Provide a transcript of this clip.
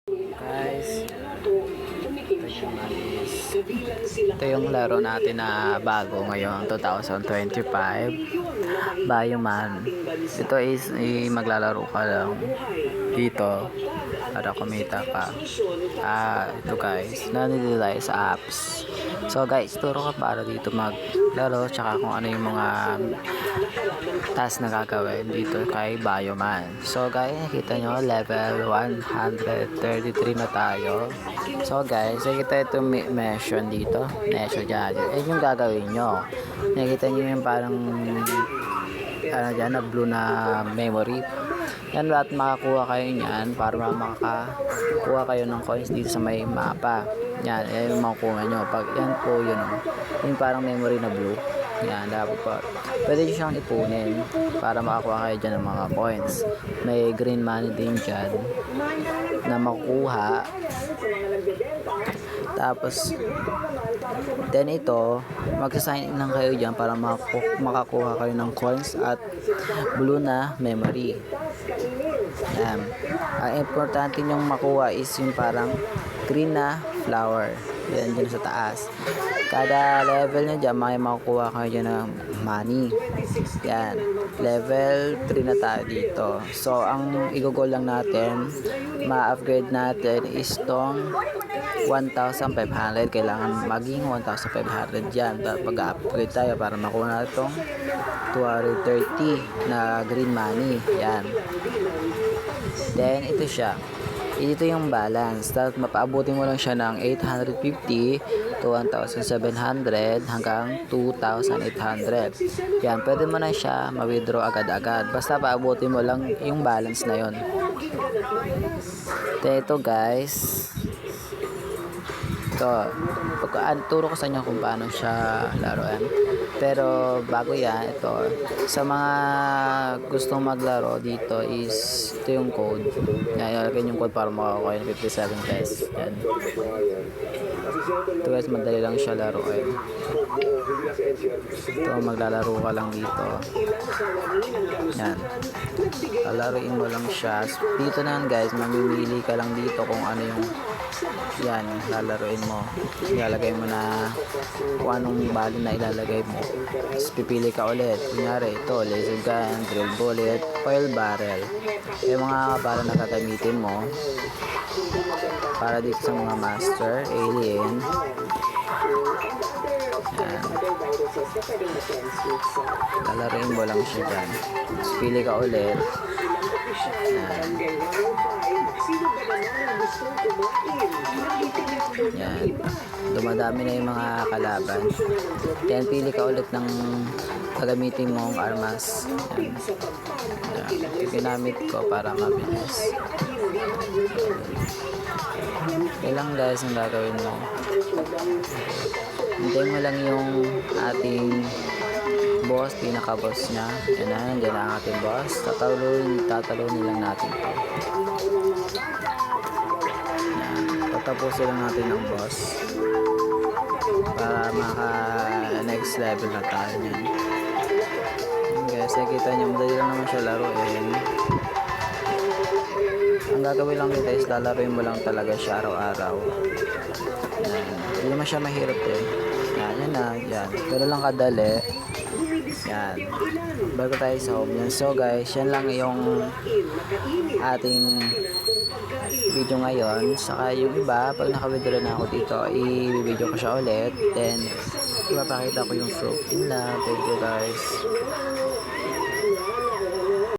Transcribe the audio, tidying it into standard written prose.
Guys, ito yung laro natin na bago ngayong 2025, Bioman. Ito is maglalaro ka lang dito para kumita ka. Ito guys, nandito tayo sa apps. So guys, turo ka para dito maglaro tsaka kung ano yung mga task na gagawin dito kay Bioman. So guys, nakita nyo level 133 na tayo. So guys, nakita ito mission dito, mission dyan. Yung gagawin nyo, nakita nyo yung parang dyan na blue na memory. Yan, lahat makakuha kayo nyan para makakuha kayo ng coins dito sa may mapa. Yan yung makukuha nyo. Pag yan po yun, yung parang memory na blue. Yan, dapat po. Pwede nyo siyang ipunin para makakuha kayo dyan ng mga coins. May green money din dyan na makukuha. Tapos then ito, magsasign in lang kayo dyan para makakuha kayo ng coins at blue na memory. Yan. Ang importante nyong makuha is yung parang green na flower. Yan dyan sa taas. Kada level nyo dyan, may makukuha kayo dyan ng money. Yan. Level 3 na tayo dito. So, ang igugol lang natin, ma-upgrade natin is tong 1,500. Kailangan maging 1,500 dyan. Pag-upgrade tayo para makuha na itong 230 na green money. Yan. Then, ito siya. Ito yung balance. Tapos, mapaabutin mo lang siya ng 850 to 1,700 hanggang 2,800. Yan, pwede mo na siya ma-withdraw agad-agad. Basta paabutin mo lang yung balance na yon. Ito guys. Ito. Turo ko sa inyo kung paano siya laruan. Pero bago yan, ito. Sa mga gustong maglaro dito is ito yung code. Yan, ilagay yung code para makakuha yung 57 pesos. Yan. Ito guys, madali lang siya laruin. Ito, maglalaro ka lang dito. Yan. Lalaruin mo lang siya. Dito na guys, mamimili ka lang dito kung ano yung yan, lalaruin mo. Ilalagay mo na kung anong bali na ilalagay mo. Tapos pipili ka ulit. Kunyari, ito, laser gun, drill bullet, oil barrel. Yung mga bala na gagamitin mo para dito sa mga master, alien. Yan. Lalaruin mo lang siya dyan. Tapos pili ka ulit. Yan. Yan. Dumadami na yung mga kalaban. Yan, pili ka ulit ng gagamitin mong armas. Yan. Yan. Ginamit ko para mabilis. Ilang guys ang gagawin mo. Hintayin mo lang yung ating boss, pinaka-boss niya. Yan na, nandiyan ang ating boss. Tatalunin lang natin ito. Tapusin lang natin ang boss para maka next level na tayo niyan. Guys, nakita nyo, madali lang naman siya laruin. Ang gagawin lang dito is lalaruin mo lang talaga siya araw-araw. Hindi naman siya mahirap eh. Yan na, yan. Pero lang kadali. Yan. Bago tayo sa home yan. So guys, yan lang yung ating video ngayon. Saka yung iba, pag naka-withdraw na ako dito, i-video ko siya ulit. Then, ipapakita ko yung proof. Yun na. Thank you guys.